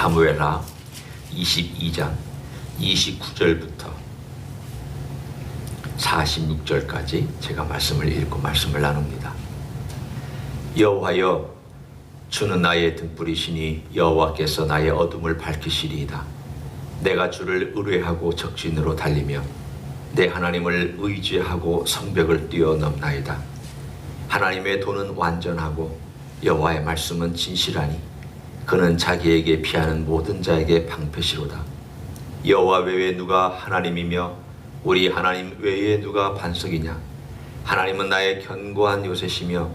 사무엘하 22장 29절부터 46절까지 제가 말씀을 읽고 말씀을 나눕니다. 여호와여, 주는 나의 등불이시니 여호와께서 나의 어둠을 밝히시리이다. 내가 주를 의뢰하고 적진으로 달리며 내 하나님을 의지하고 성벽을 뛰어넘나이다. 하나님의 도는 완전하고 여호와의 말씀은 진실하니 그는 자기에게 피하는 모든 자에게 방패시로다. 여호와 외에 누가 하나님이며 우리 하나님 외에 누가 반석이냐? 하나님은 나의 견고한 요새시며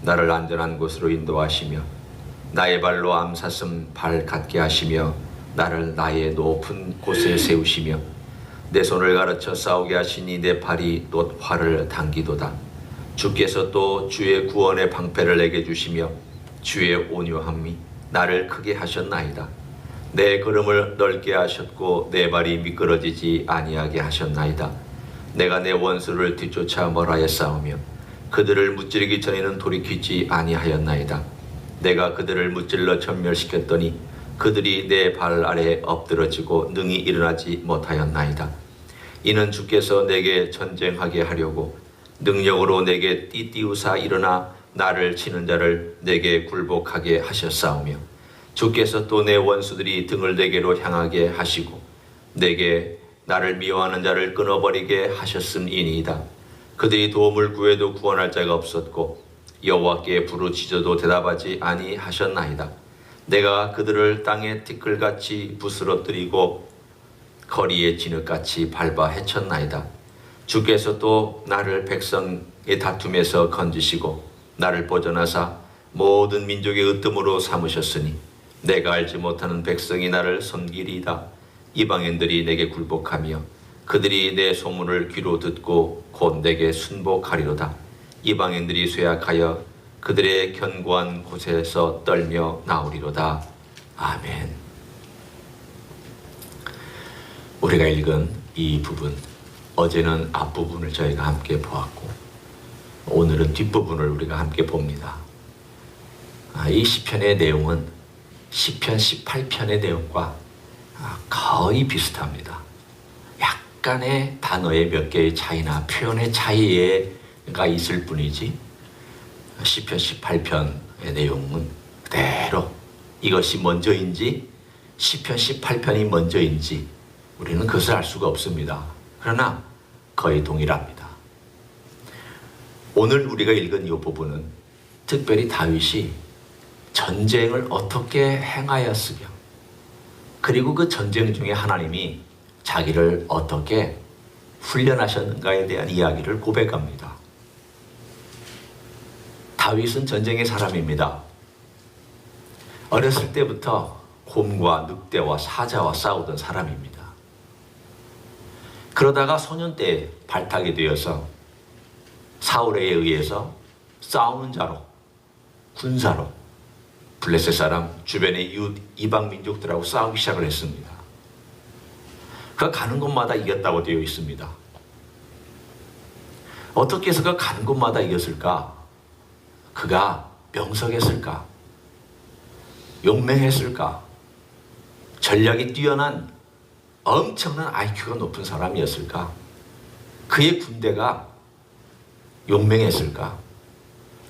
나를 안전한 곳으로 인도하시며 나의 발로 암사슴 발 같게 하시며 나를 나의 높은 곳에 세우시며 내 손을 가르쳐 싸우게 하시니 내 팔이 곧 활을 당기도다. 주께서 또 주의 구원의 방패를 내게 주시며 주의 온유함이 나를 크게 하셨나이다. 내 걸음을 넓게 하셨고 내 발이 미끄러지지 아니하게 하셨나이다. 내가 내 원수를 뒤쫓아 멀하여 싸우며 그들을 무찌르기 전에는 돌이키지 아니하였나이다. 내가 그들을 무찔러 전멸시켰더니 그들이 내 발 아래에 엎드러지고 능히 일어나지 못하였나이다. 이는 주께서 내게 전쟁하게 하려고 능력으로 내게 띠띠우사 일어나 나를 치는 자를 내게 굴복하게 하셨사오며 주께서 또 내 원수들이 등을 내게로 향하게 하시고 내게 나를 미워하는 자를 끊어버리게 하셨음이니이다. 그들이 도움을 구해도 구원할 자가 없었고 여호와께 부르짖어도 대답하지 아니하셨나이다. 내가 그들을 땅에 티끌같이 부스러뜨리고 거리에 진흙같이 밟아 헤쳤나이다. 주께서 또 나를 백성의 다툼에서 건지시고 나를 보존하사 모든 민족의 으뜸으로 삼으셨으니 내가 알지 못하는 백성이 나를 섬기리이다. 이방인들이 내게 굴복하며 그들이 내 소문을 귀로 듣고 곧 내게 순복하리로다. 이방인들이 쇠약하여 그들의 견고한 곳에서 떨며 나오리로다. 아멘. 우리가 읽은 이 부분, 어제는 앞부분을 저희가 함께 보았고 오늘은 뒷부분을 우리가 함께 봅니다. 이 시편의 내용은 시편 18편의 내용과 거의 비슷합니다. 약간의 단어의 몇 개의 차이나 표현의 차이가 있을 뿐이지 시편 18편의 내용은 그대로 이것이 먼저인지 시편 18편이 먼저인지 우리는 그것을 알 수가 없습니다. 그러나 거의 동일합니다. 오늘 우리가 읽은 이 부분은 특별히 다윗이 전쟁을 어떻게 행하였으며 그리고 그 전쟁 중에 하나님이 자기를 어떻게 훈련하셨는가에 대한 이야기를 고백합니다. 다윗은 전쟁의 사람입니다. 어렸을 때부터 곰과 늑대와 사자와 싸우던 사람입니다. 그러다가 소년 때 발탁이 되어서 사울에 의해서 싸우는 자로, 군사로 블레셋 사람, 주변의 이웃 이방 민족들하고 싸우기 시작을 했습니다. 그가 가는 곳마다 이겼다고 되어 있습니다. 어떻게 해서 그가 가는 곳마다 이겼을까? 그가 명석했을까? 용맹했을까? 전략이 뛰어난 엄청난 IQ가 높은 사람이었을까? 그의 군대가 용맹했을까?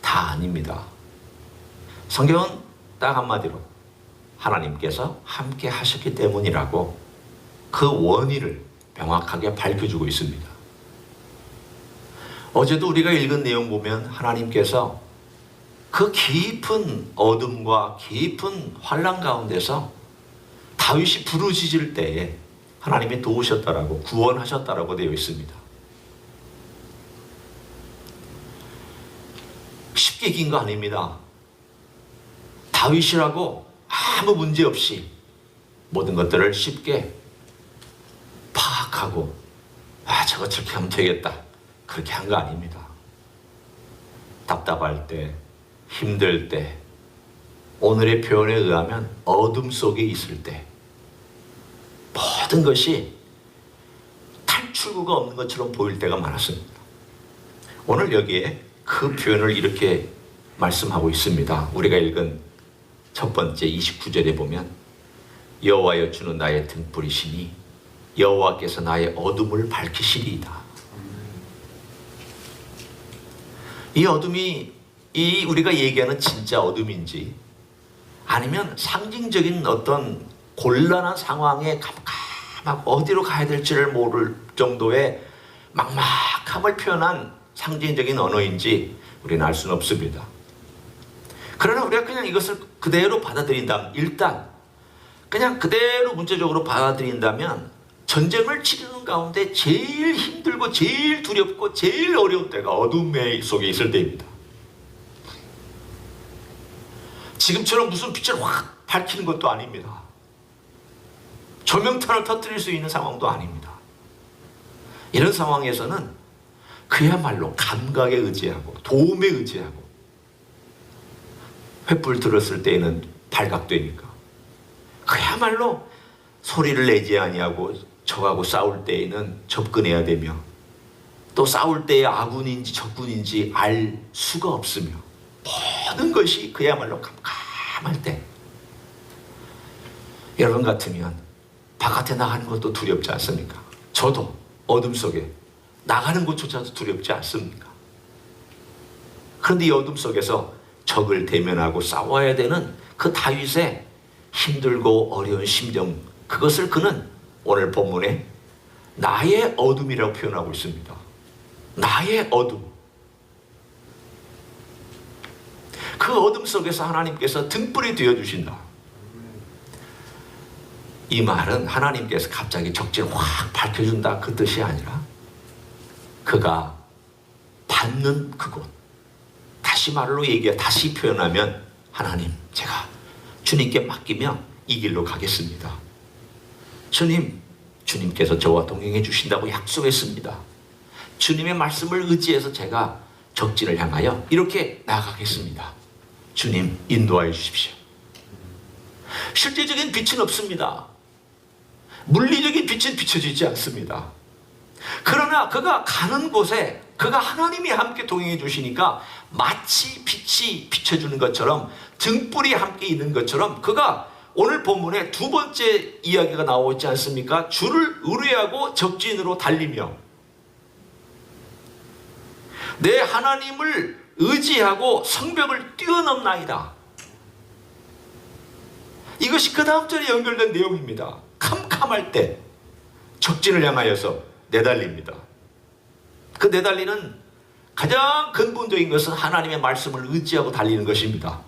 다 아닙니다. 성경은 딱 한마디로 하나님께서 함께 하셨기 때문이라고 그 원인을 명확하게 밝혀주고 있습니다. 어제도 우리가 읽은 내용 보면 하나님께서 그 깊은 어둠과 깊은 환난 가운데서 다윗이 부르짖을 때에 하나님이 도우셨다라고 구원하셨다라고 되어 있습니다. 쉽게 이긴 거 아닙니다. 다윗이라고 아무 문제 없이 모든 것들을 쉽게 파악하고 저거 저렇게 하면 되겠다 그렇게 한 거 아닙니다. 답답할 때, 힘들 때, 오늘의 표현에 의하면 어둠 속에 있을 때 모든 것이 탈출구가 없는 것처럼 보일 때가 많았습니다. 오늘 여기에 그 표현을 이렇게 말씀하고 있습니다. 우리가 읽은 첫 번째 29절에 보면 여호와여 주는 나의 등불이시니 여호와께서 나의 어둠을 밝히시리이다. 이 어둠이 이 우리가 얘기하는 진짜 어둠인지 아니면 상징적인 어떤 곤란한 상황에 깜깜하고 어디로 가야 될지를 모를 정도의 막막함을 표현한 상징적인 언어인지 우리는 알 수는 없습니다. 그러나 우리가 그냥 이것을 그대로 받아들인다면, 일단 그냥 그대로 문제적으로 받아들인다면 전쟁을 치르는 가운데 제일 힘들고 제일 두렵고 제일 어려운 때가 어둠 속에 있을 때입니다. 지금처럼 무슨 빛을 확 밝히는 것도 아닙니다. 조명탄을 터뜨릴 수 있는 상황도 아닙니다. 이런 상황에서는 그야말로 감각에 의지하고 도움에 의지하고, 횃불 들었을 때에는 발각되니까 그야말로 소리를 내지 아니하고 적하고 싸울 때에는 접근해야 되며, 또 싸울 때에 아군인지 적군인지 알 수가 없으며, 모든 것이 그야말로 깜깜할 때, 여러분 같으면 바깥에 나가는 것도 두렵지 않습니까? 저도 어둠 속에 나가는 것조차도 두렵지 않습니까? 그런데 이 어둠 속에서 적을 대면하고 싸워야 되는 그 다윗의 힘들고 어려운 심정, 그것을 그는 오늘 본문에 나의 어둠이라고 표현하고 있습니다. 나의 어둠. 그 어둠 속에서 하나님께서 등불이 되어주신다. 이 말은 하나님께서 갑자기 적진을 확 밝혀준다 그 뜻이 아니라, 그가 받는 그곳, 다시 말로 다시 표현하면, 하나님, 제가 주님께 맡기며 이 길로 가겠습니다. 주님께서 저와 동행해 주신다고 약속했습니다. 주님의 말씀을 의지해서 제가 적진을 향하여 이렇게 나아가겠습니다. 주님, 인도하여 주십시오. 실제적인 빛은 없습니다. 물리적인 빛은 비춰지지 않습니다. 그러나 그가 가는 곳에 그가 하나님이 함께 동행해 주시니까 마치 빛이 비춰주는 것처럼, 등불이 함께 있는 것처럼, 그가 오늘 본문에 두 번째 이야기가 나오고 있지 않습니까? 주를 의뢰하고 적진으로 달리며 내 하나님을 의지하고 성벽을 뛰어넘나이다. 이것이 그 다음 절에 연결된 내용입니다. 캄캄할 때 적진을 향하여서 내달립니다. 그 내달리는 가장 근본적인 것은 하나님의 말씀을 의지하고 달리는 것입니다.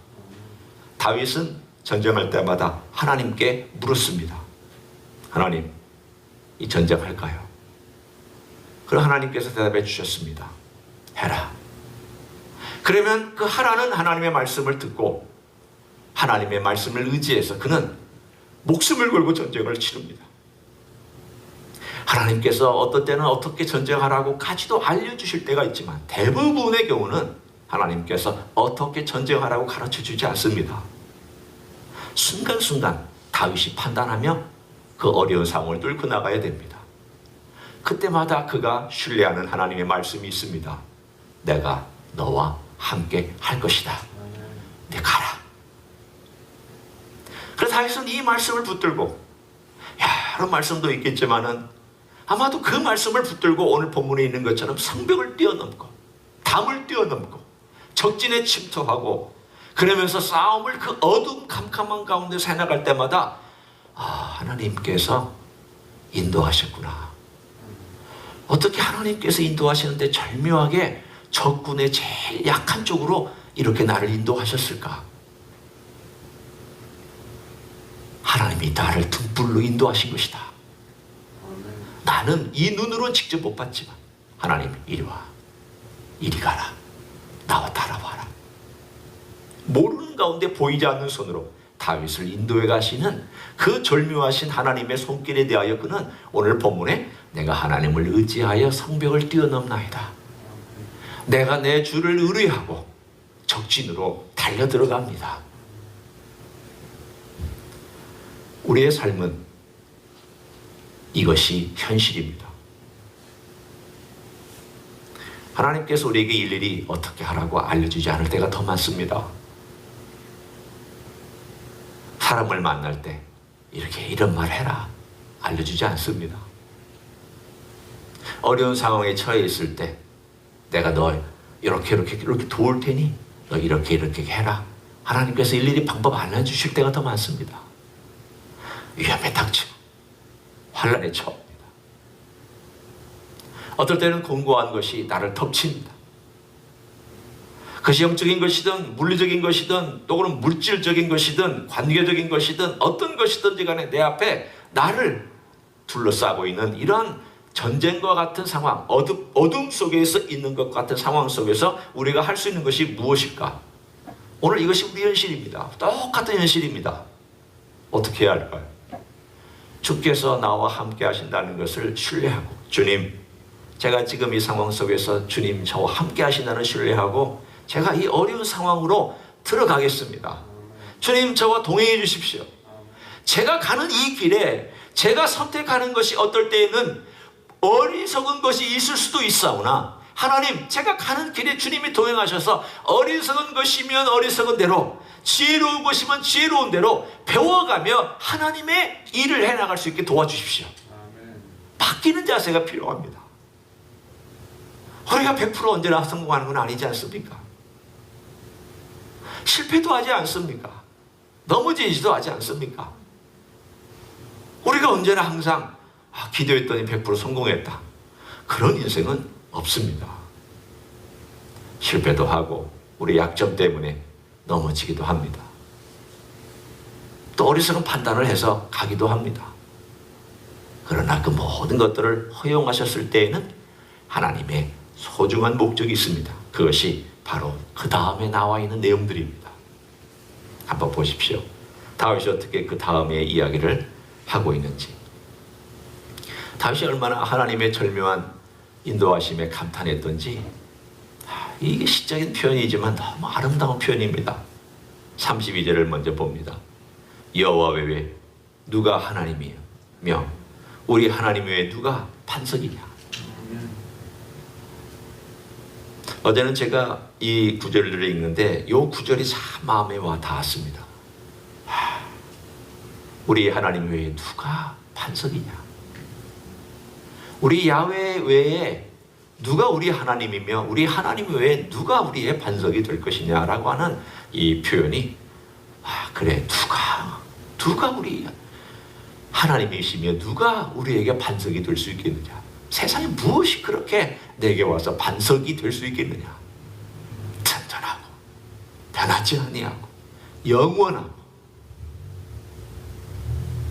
다윗은 전쟁할 때마다 하나님께 물었습니다. 하나님, 이 전쟁할까요? 그럼 하나님께서 대답해 주셨습니다. 해라. 그러면 그 하라는 하나님의 말씀을 듣고 하나님의 말씀을 의지해서 그는 목숨을 걸고 전쟁을 치릅니다. 하나님께서 어떤 때는 어떻게 전쟁하라고까지도 알려주실 때가 있지만, 대부분의 경우는 하나님께서 어떻게 전쟁하라고 가르쳐주지 않습니다. 순간순간 다윗이 판단하며 그 어려운 상황을 뚫고 나가야 됩니다. 그때마다 그가 신뢰하는 하나님의 말씀이 있습니다. 내가 너와 함께 할 것이다. 네, 가라. 그래서 다윗은 이 말씀을 붙들고, 여러 말씀도 있겠지만은 아마도 그 말씀을 붙들고 오늘 본문에 있는 것처럼 성벽을 뛰어넘고 담을 뛰어넘고 적진에 침투하고, 그러면서 싸움을 그 어둠 캄캄한 가운데서 해나갈 때마다 하나님께서 인도하셨구나. 어떻게 하나님께서 인도하시는데 절묘하게 적군의 제일 약한 쪽으로 이렇게 나를 인도하셨을까? 하나님이 나를 등불로 인도하신 것이다. 나는 이 눈으로는 직접 못 봤지만 하나님, 이리 와, 이리 가라, 나와 따라와라. 모르는 가운데 보이지 않는 손으로 다윗을 인도해 가시는 그 절묘하신 하나님의 손길에 대하여 그는 오늘 본문에 내가 하나님을 의지하여 성벽을 뛰어넘나이다. 내가 내 주를 의뢰하고 적진으로 달려 들어갑니다. 우리의 삶은 이것이 현실입니다. 하나님께서 우리에게 일일이 어떻게 하라고 알려주지 않을 때가 더 많습니다. 사람을 만날 때 이렇게 이런 말 해라 알려주지 않습니다. 어려운 상황에 처해 있을 때 내가 너 이렇게 도울 테니 너 이렇게 해라. 하나님께서 일일이 방법 알려주실 때가 더 많습니다. 위험에 닥치고 환난에 처합니다. 어떨 때는 공고한 것이 나를 덮칩니다. 그것이 영적인 것이든 물리적인 것이든 또는 물질적인 것이든 관계적인 것이든 어떤 것이든지 간에 내 앞에 나를 둘러싸고 있는 이런 전쟁과 같은 상황, 어둠 속에서 있는 것 같은 상황 속에서 우리가 할 수 있는 것이 무엇일까? 오늘 이것이 우리 현실입니다. 똑같은 현실입니다. 어떻게 해야 할까요? 주께서 나와 함께 하신다는 것을 신뢰하고, 주님, 제가 지금 이 상황 속에서 주님 저와 함께 하신다는 신뢰하고 제가 이 어려운 상황으로 들어가겠습니다. 주님 저와 동행해 주십시오. 제가 가는 이 길에 제가 선택하는 것이 어떨 때에는 어리석은 것이 있을 수도 있사오나, 하나님 제가 가는 길에 주님이 동행하셔서 어리석은 것이면 어리석은 대로, 지혜로운 것이면 지혜로운 대로 배워가며 하나님의 일을 해나갈 수 있게 도와주십시오. 바뀌는 자세가 필요합니다. 우리가 100% 언제나 성공하는 건 아니지 않습니까? 실패도 하지 않습니까? 넘어지지도 하지 않습니까? 우리가 언제나 항상 기도했더니 100% 성공했다, 그런 인생은 없습니다. 실패도 하고 우리 약점 때문에 넘어지기도 합니다. 또 어리석은 판단을 해서 가기도 합니다. 그러나 그 모든 것들을 허용하셨을 때에는 하나님의 소중한 목적이 있습니다. 그것이 바로 그 다음에 나와 있는 내용들입니다. 한번 보십시오. 다윗이 어떻게 그 다음에 이야기를 하고 있는지. 다윗이 얼마나 하나님의 절묘한 인도하심에 감탄했던지, 이게 시적인 표현이지만 너무 아름다운 표현입니다. 32절을 먼저 봅니다. 여호와 외에 누가 하나님이며 우리 하나님 외에 누가 반석이냐. 어제는 제가 이 구절을 읽는데 이 구절이 참 마음에 와 닿았습니다. 우리 하나님 외에 누가 반석이냐. 우리 야훼 외에 누가 우리 하나님이며 우리 하나님 외에 누가 우리의 반석이 될 것이냐라고 하는 이 표현이, 그래, 누가 우리 하나님이시며 누가 우리에게 반석이 될 수 있겠느냐. 세상에 무엇이 그렇게 내게 와서 반석이 될 수 있겠느냐. 튼튼하고 변하지 아니하고 영원하고,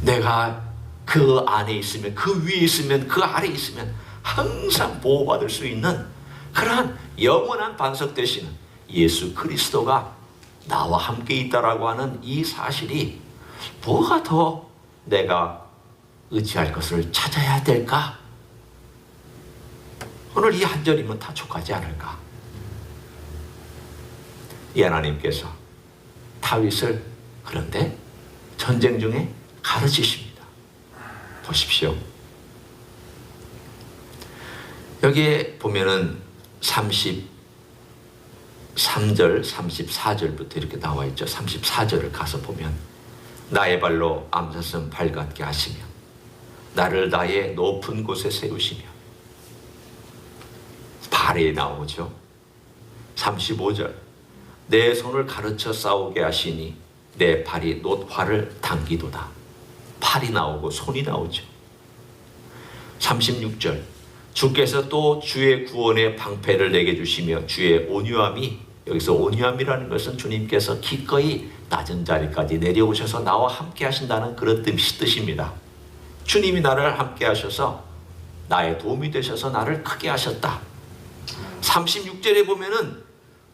내가 그 안에 있으면, 그 위에 있으면, 그 아래에 있으면 항상 보호받을 수 있는 그러한 영원한 반석 되시는 예수 그리스도가 나와 함께 있다라고 하는 이 사실이, 뭐가 더 내가 의지할 것을 찾아야 될까? 오늘 이 한 절이면 다 족하지 않을까? 이 하나님께서 다윗을 그런데 전쟁 중에 가르치십니다. 보십시오. 여기에 보면은 33절, 34절부터 이렇게 나와 있죠. 34절을 가서 보면, 나의 발로 암사슴 발같게 하시며 나를 나의 높은 곳에 세우시며, 발이 나오죠. 35절, 내 손을 가르쳐 싸우게 하시니 내 발이 놋화를 당기도다. 팔이 나오고 손이 나오죠. 36절, 주께서 또 주의 구원의 방패를 내게 주시며 주의 온유함이, 여기서 온유함이라는 것은 주님께서 기꺼이 낮은 자리까지 내려오셔서 나와 함께 하신다는 그런 뜻입니다. 주님이 나를 함께 하셔서 나의 도움이 되셔서 나를 크게 하셨다. 36절에 보면은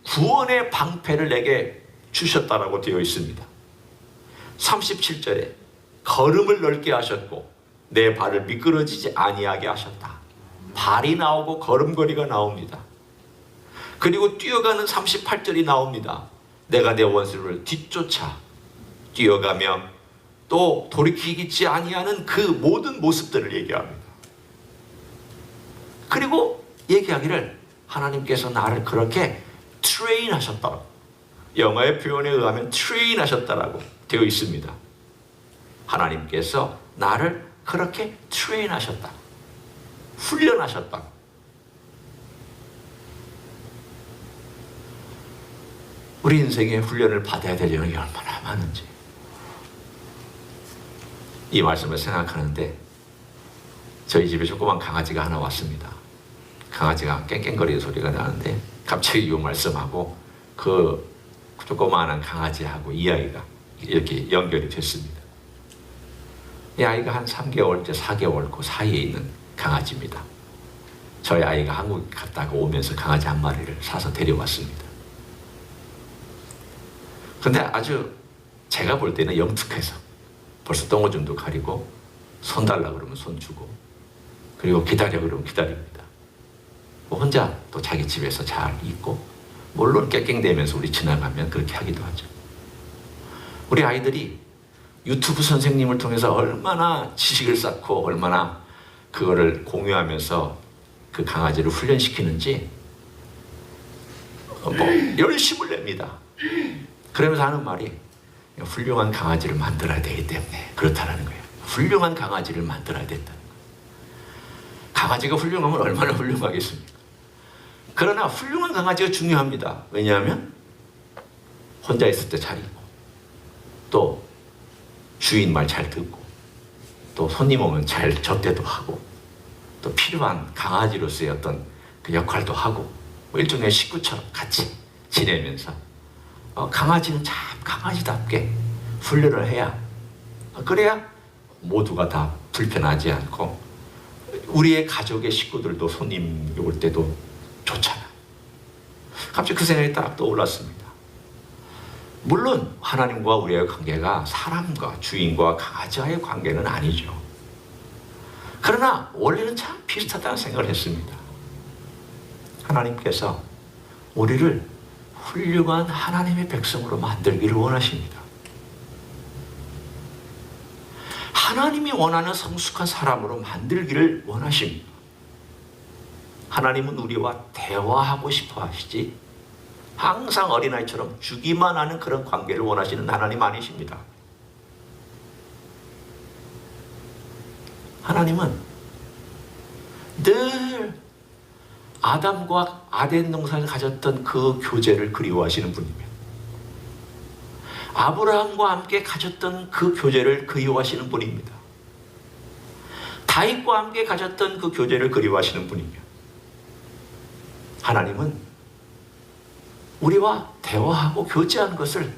구원의 방패를 내게 주셨다라고 되어 있습니다. 37절에 걸음을 넓게 하셨고 내 발을 미끄러지지 아니하게 하셨다. 발이 나오고 걸음걸이가 나옵니다. 그리고 뛰어가는 38절이 나옵니다. 내가 내 원수를 뒤쫓아 뛰어가며 또 돌이키지 아니하는 그 모든 모습들을 얘기합니다. 그리고 얘기하기를 하나님께서 나를 그렇게 트레인 하셨다고, 영어의 표현에 의하면 트레인 하셨다라고 되어 있습니다. 하나님께서 나를 그렇게 트레인하셨다, 훈련하셨다. 우리 인생에 훈련을 받아야 될 영역이 얼마나 많은지 이 말씀을 생각하는데, 저희 집에 조그만 강아지가 하나 왔습니다. 강아지가 깽깽거리는 소리가 나는데 갑자기 이 말씀하고 그 조그마한 강아지하고 이 아이가 이렇게 연결이 됐습니다. 이 아이가 한 3개월째 4개월 그 사이에 있는 강아지입니다. 저희 아이가 한국 갔다가 오면서 강아지 한 마리를 사서 데려왔습니다. 근데 아주 제가 볼 때는 영특해서 벌써 똥오줌도 가리고, 손 달라 그러면 손 주고, 그리고 기다려 그러면 기다립니다. 혼자 또 자기 집에서 잘 있고, 물론 깽깽대면서 우리 지나가면 그렇게 하기도 하죠. 우리 아이들이 유튜브 선생님을 통해서 얼마나 지식을 쌓고 얼마나 그거를 공유하면서 그 강아지를 훈련시키는지 열심을 냅니다. 그러면서 하는 말이 훌륭한 강아지를 만들어야 되기 때문에 그렇다는 거예요. 훌륭한 강아지를 만들어야 된다는 거예요. 강아지가 훌륭하면 얼마나 훌륭하겠습니까? 그러나 훌륭한 강아지가 중요합니다. 왜냐하면 혼자 있을 때 잘 있고, 또 주인 말 잘 듣고, 또 손님 오면 잘 접대도 하고, 또 필요한 강아지로서의 어떤 그 역할도 하고, 일종의 식구처럼 같이 지내면서 강아지는 참 강아지답게 훈련을 해야, 그래야 모두가 다 불편하지 않고 우리의 가족의 식구들도 손님 올 때도 좋잖아. 갑자기 그 생각이 딱 떠올랐습니다. 물론 하나님과 우리의 관계가 사람과 주인과 강아지와의 관계는 아니죠. 그러나 원래는 참 비슷하다는 생각을 했습니다. 하나님께서 우리를 훌륭한 하나님의 백성으로 만들기를 원하십니다. 하나님이 원하는 성숙한 사람으로 만들기를 원하십니다. 하나님은 우리와 대화하고 싶어 하시지 항상 어린아이처럼 주기만 하는 그런 관계를 원하시는 하나님 아니십니다. 하나님은 늘 아담과 아덴 동산을 가졌던 그 교제를 그리워하시는 분이며, 아브라함과 함께 가졌던 그 교제를 그리워하시는 분입니다. 다윗과 함께 가졌던 그 교제를 그리워하시는 분이며, 하나님은 우리와 대화하고 교제하는 것을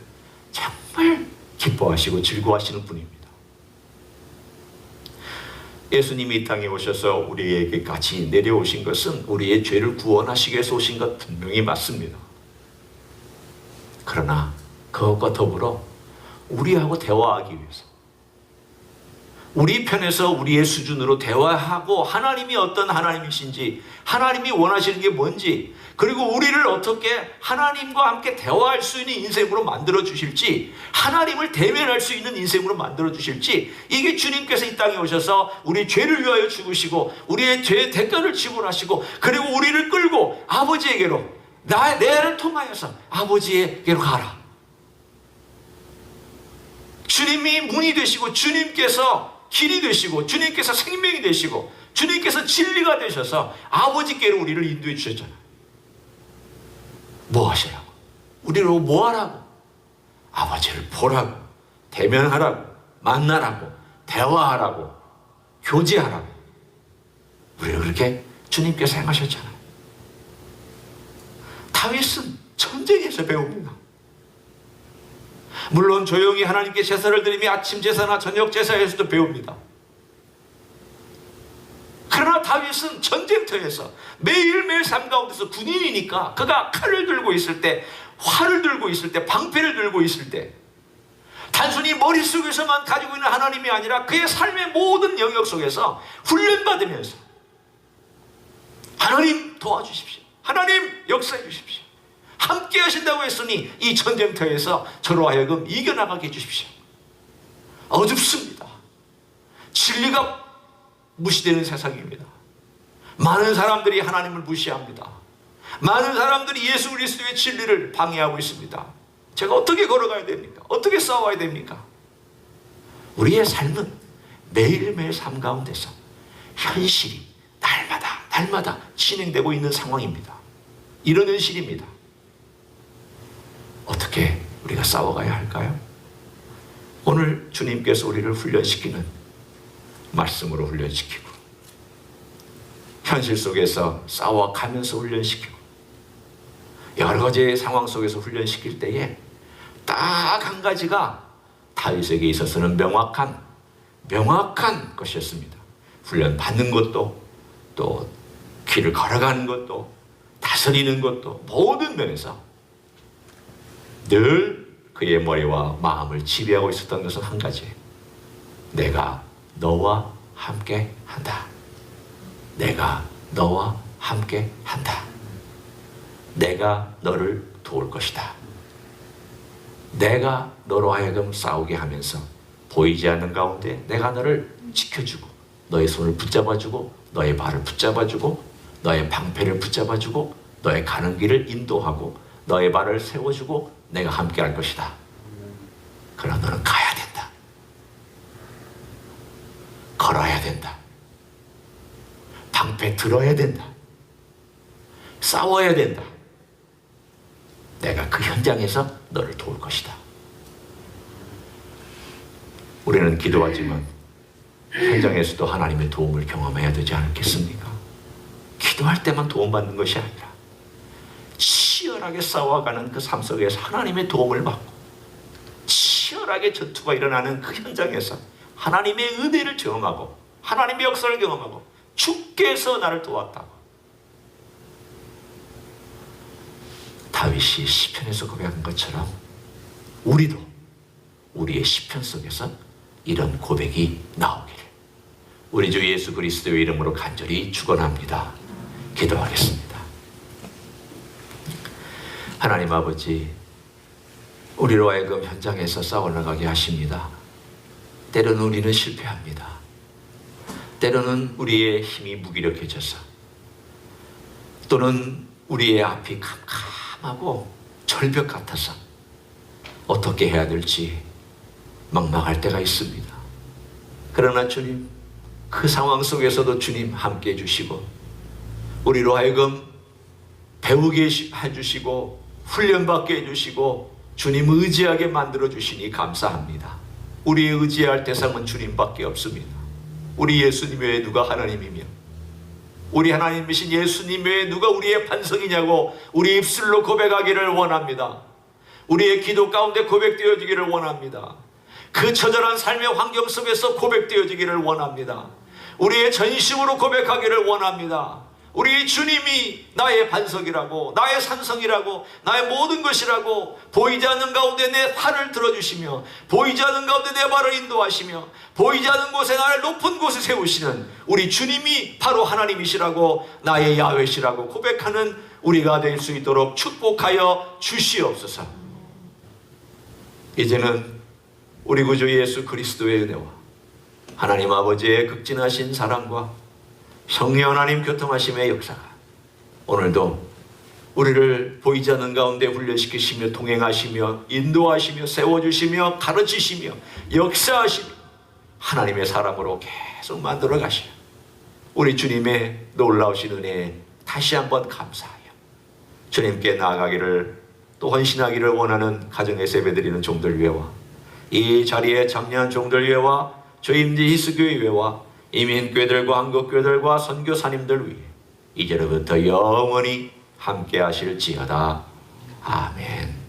정말 기뻐하시고 즐거워하시는 분입니다. 예수님이 이 땅에 오셔서 우리에게 같이 내려오신 것은 우리의 죄를 구원하시기 위해서 오신 것 분명히 맞습니다. 그러나 그것과 더불어 우리하고 대화하기 위해서, 우리 편에서 우리의 수준으로 대화하고 하나님이 어떤 하나님이신지, 하나님이 원하시는 게 뭔지, 그리고 우리를 어떻게 하나님과 함께 대화할 수 있는 인생으로 만들어 주실지, 하나님을 대면할 수 있는 인생으로 만들어 주실지, 이게 주님께서 이 땅에 오셔서 우리 죄를 위하여 죽으시고 우리의 죄의 대가를 지불하시고, 그리고 우리를 끌고 아버지에게로, 내를 통하여서 아버지에게로 가라. 주님이 문이 되시고, 주님께서 길이 되시고, 주님께서 생명이 되시고, 주님께서 진리가 되셔서 아버지께로 우리를 인도해 주셨잖아요. 뭐 하시라고? 우리를 뭐 하라고? 아버지를 보라고, 대면하라고, 만나라고, 대화하라고, 교제하라고. 우리를 그렇게 주님께서 행하셨잖아요. 다윗은 전쟁에서 배웁니다. 물론 조용히 하나님께 제사를 드리며 아침 제사나 저녁 제사에서도 배웁니다. 그러나 다윗은 전쟁터에서 매일매일 삶 가운데서 군인이니까 그가 칼을 들고 있을 때, 활을 들고 있을 때, 방패를 들고 있을 때, 단순히 머릿속에서만 가지고 있는 하나님이 아니라 그의 삶의 모든 영역 속에서 훈련받으면서 하나님 도와주십시오, 하나님 역사해 주십시오, 함께 하신다고 했으니 이 전쟁터에서 저로 하여금 이겨나가게 해주십시오. 어둡습니다. 진리가 무시되는 세상입니다. 많은 사람들이 하나님을 무시합니다. 많은 사람들이 예수 그리스도의 진리를 방해하고 있습니다. 제가 어떻게 걸어가야 됩니까? 어떻게 싸워야 됩니까? 우리의 삶은 매일매일 삶 가운데서 현실이 날마다 진행되고 있는 상황입니다. 이런 현실입니다. 어떻게 우리가 싸워가야 할까요? 오늘 주님께서 우리를 훈련시키는 말씀으로 훈련시키고, 현실 속에서 싸워가면서 훈련시키고, 여러 가지의 상황 속에서 훈련시킬 때에 딱 한 가지가 다윗에게 있어서는 명확한 것이었습니다. 훈련 받는 것도, 또 길을 걸어가는 것도, 다스리는 것도, 모든 면에서 늘 그의 머리와 마음을 지배하고 있었던 것은 한 가지. 내가 너와 함께 한다. 내가 너와 함께 한다. 내가 너를 도울 것이다. 내가 너로 하여금 싸우게 하면서 보이지 않는 가운데 내가 너를 지켜주고, 너의 손을 붙잡아주고, 너의 발을 붙잡아주고, 너의 방패를 붙잡아주고, 너의 가는 길을 인도하고, 너의 발을 세워주고, 내가 함께 할 것이다. 그러나 너는 가야 된다. 걸어야 된다. 방패 들어야 된다. 싸워야 된다. 내가 그 현장에서 너를 도울 것이다. 우리는 기도하지만 현장에서도 하나님의 도움을 경험해야 되지 않겠습니까? 기도할 때만 도움받는 것이 아니라 치열하게 싸워가는 그 삶 속에서 하나님의 도움을 받고, 치열하게 전투가 일어나는 그 현장에서 하나님의 은혜를 경험하고, 하나님의 역사를 경험하고, 주께서 나를 도왔다고 다윗이 시편에서 고백한 것처럼 우리도 우리의 시편 속에서 이런 고백이 나오기를 우리 주 예수 그리스도의 이름으로 간절히 축원합니다. 기도하겠습니다. 하나님 아버지, 우리로 하여금 현장에서 싸워나가게 하십니다. 때로는 우리는 실패합니다. 때로는 우리의 힘이 무기력해져서, 또는 우리의 앞이 캄캄하고 절벽 같아서 어떻게 해야 될지 막막할 때가 있습니다. 그러나 주님, 그 상황 속에서도 주님 함께 해주시고, 우리로 하여금 배우게 해주시고, 훈련받게 해주시고, 주님 의지하게 만들어주시니 감사합니다. 우리의 의지할 대상은 주님밖에 없습니다. 우리 예수님 외에 누가 하나님이며, 우리 하나님이신 예수님 외에 누가 우리의 반석이냐고 우리 입술로 고백하기를 원합니다. 우리의 기도 가운데 고백되어지기를 원합니다. 그 처절한 삶의 환경 속에서 고백되어지기를 원합니다. 우리의 전심으로 고백하기를 원합니다. 우리 주님이 나의 반석이라고, 나의 산성이라고, 나의 모든 것이라고, 보이지 않는 가운데 내 팔을 들어주시며, 보이지 않는 가운데 내 발을 인도하시며, 보이지 않는 곳에 나를 높은 곳에 세우시는 우리 주님이 바로 하나님이시라고, 나의 야훼시라고 고백하는 우리가 될 수 있도록 축복하여 주시옵소서. 이제는 우리 구주 예수 그리스도의 은혜와 하나님 아버지의 극진하신 사랑과 성령 하나님 교통하심의 역사가 오늘도 우리를 보이지 않는 가운데 훈련시키시며 동행하시며 인도하시며 세워주시며 가르치시며 역사하시며 하나님의 사람으로 계속 만들어 가시며 우리 주님의 놀라우신 은혜에 다시 한번 감사하여 주님께 나아가기를 또 헌신하기를 원하는 가정에서 예배드리는 종들 위에와 이 자리에 참여한 종들 위에와 저임지 히스교회 위에와 이민교회들과 한국교회들과 선교사님들 위해 이제로부터 영원히 함께 하실지어다. 아멘.